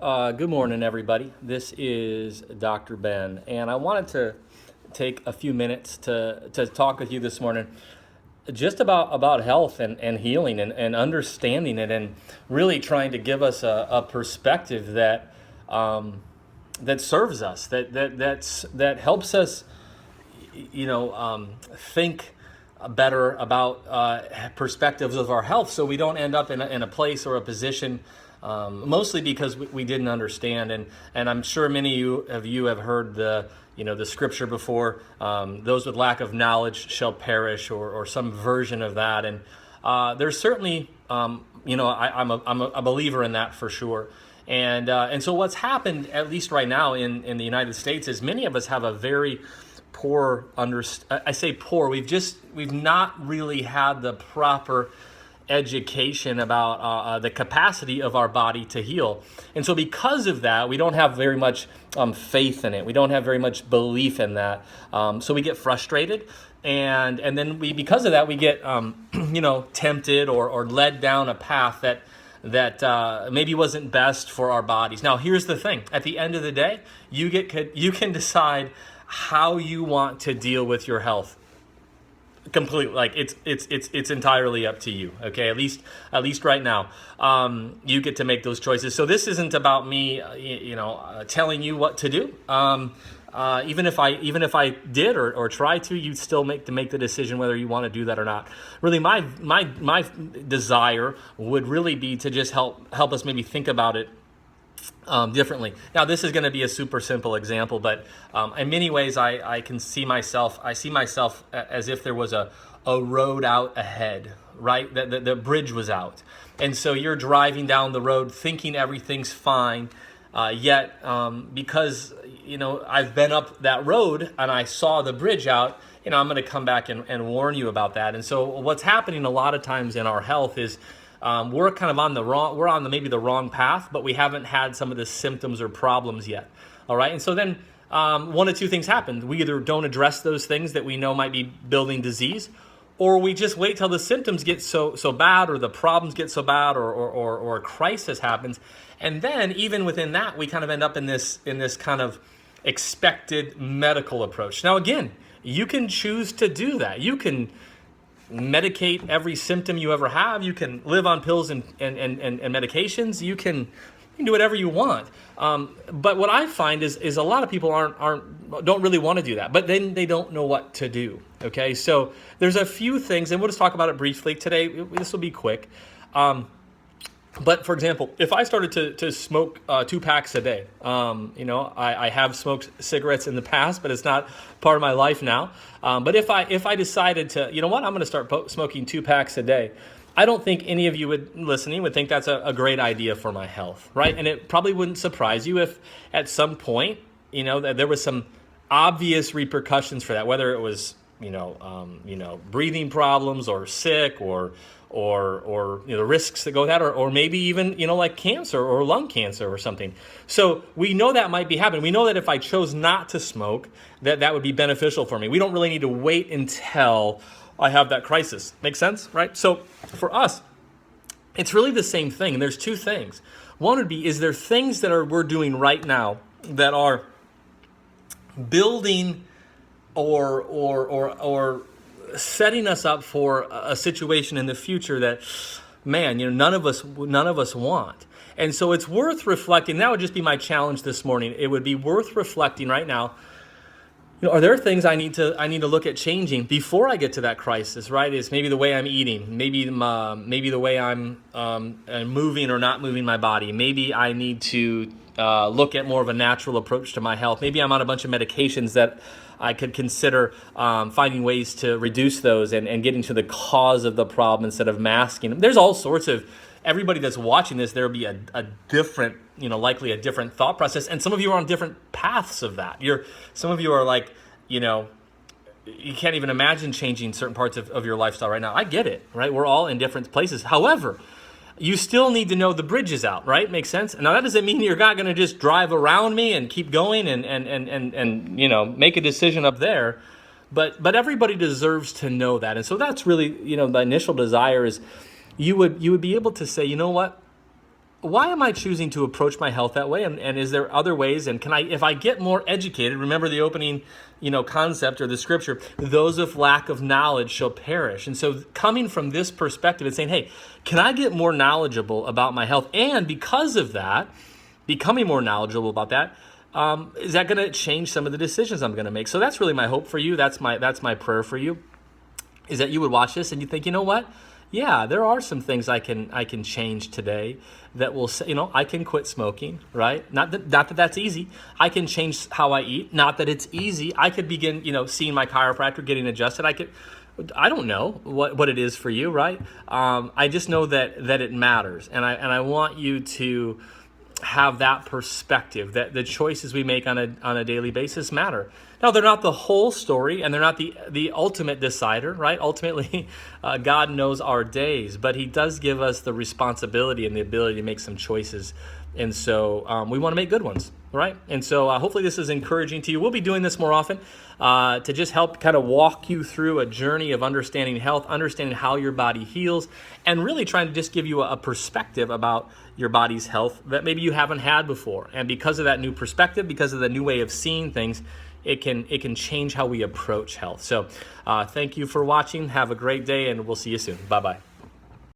Good morning, everybody. This is Dr. Ben, and I wanted to take a few minutes to talk with you this morning just about health and healing and understanding it, and really trying to give us a perspective that serves us, that helps us, think better about perspectives of our health, so we don't end up in a place or a position, mostly because we didn't understand. And I'm sure many of you have heard the scripture before, those with lack of knowledge shall perish, or some version of that. And there's certainly, I'm a believer in that for sure. And so what's happened, at least right now in the United States, is many of us have a very poor I say poor. We've not really had the proper education about the capacity of our body to heal. And so because of that, we don't have very much faith in it. We don't have very much belief in that. So we get frustrated. And then because of that, we get, tempted or led down a path that maybe wasn't best for our bodies. Now, here's the thing. At the end of the day, you can decide how you want to deal with your health completely. Like it's entirely up to you. Okay, at least right now, you get to make those choices. So this isn't about me telling you what to do. Even if I did or try to, you'd still make the decision whether you want to do that or not. Really, my desire would really be to just help us maybe think about it differently. Now, this is going to be a super simple example, but in many ways, I see myself as if there was a road out ahead, right? The bridge was out. And so you're driving down the road thinking everything's fine, yet because, I've been up that road and I saw the bridge out, I'm going to come back and warn you about that. And so what's happening a lot of times in our health is we're kind of we're on maybe the wrong path, but we haven't had some of the symptoms or problems yet. All right. And so then one of two things happen. We either don't address those things that we know might be building disease, or we just wait till the symptoms get so bad, or the problems get so bad, or a crisis happens. And then even within that, we kind of end up in this kind of expected medical approach. Now, again, you can choose to do that. You can medicate every symptom you ever have. You can live on pills and medications. You can do whatever you want. But what I find is a lot of people don't really want to do that, but then they don't know what to do. Okay, so there's a few things, and we'll just talk about it briefly today. This will be quick. But for example, if I started to smoke 2 packs a day, I have smoked cigarettes in the past, but it's not part of my life now. But if I decided to, I'm going to start smoking 2 packs a day, I don't think any of you would think that's a great idea for my health, right? And it probably wouldn't surprise you if at some point, that there was some obvious repercussions for that, whether it was, breathing problems or sick or risks that go with that, or maybe even, like cancer or lung cancer or something. So we know that might be happening. We know that if I chose not to smoke, that would be beneficial for me. We don't really need to wait until I have that crisis. Make sense, right? So for us, it's really the same thing. And there's 2 things. One would be, is there things that we're doing right now that are building or setting us up for a situation in the future that, man, none of us want. And so it's worth reflecting. That would just be my challenge this morning. It would be worth reflecting right now. Are there things I need to look at changing before I get to that crisis, right? It's maybe the way I'm eating, maybe the way I'm moving or not moving my body. Maybe I need to look at more of a natural approach to my health. Maybe I'm on a bunch of medications that I could consider finding ways to reduce those and getting to the cause of the problem instead of masking them. There's all sorts of, everybody that's watching this, there'll be a different, likely a different thought process. And some of you are on different paths of that. Some of you are like, you can't even imagine changing certain parts of your lifestyle right now. I get it, right? We're all in different places. However, you still need to know the bridge is out, right? Makes sense? Now, that doesn't mean you're not going to just drive around me and keep going and make a decision up there. But everybody deserves to know that. And so that's really, the initial desire is you would be able to say, you know what? why am I choosing to approach my health that way? And is there other ways? And can I, if I get more educated, remember the opening, concept or the scripture, those of lack of knowledge shall perish. And so coming from this perspective and saying, hey, can I get more knowledgeable about my health? And because of that, becoming more knowledgeable about that, is that going to change some of the decisions I'm going to make? So that's really my hope for you. That's my prayer for you, is that you would watch this and you think, you know what? Yeah, there are some things I can change today that will say, I can quit smoking, right? Not that that's easy. I can change how I eat. Not that it's easy. I could begin, seeing my chiropractor, getting adjusted. I don't know what it is for you, right? I just know that it matters, and I want you to have that perspective that the choices we make on a daily basis matter. Now, they're not the whole story, and they're not the ultimate decider, right? Ultimately, God knows our days, but he does give us the responsibility and the ability to make some choices. And so we want to make good ones, right? And so hopefully this is encouraging to you. We'll be doing this more often to just help kind of walk you through a journey of understanding health, understanding how your body heals, and really trying to just give you a perspective about your body's health that maybe you haven't had before. And because of that new perspective, because of the new way of seeing things, it can change how we approach health. So thank you for watching. Have a great day, and we'll see you soon. Bye-bye.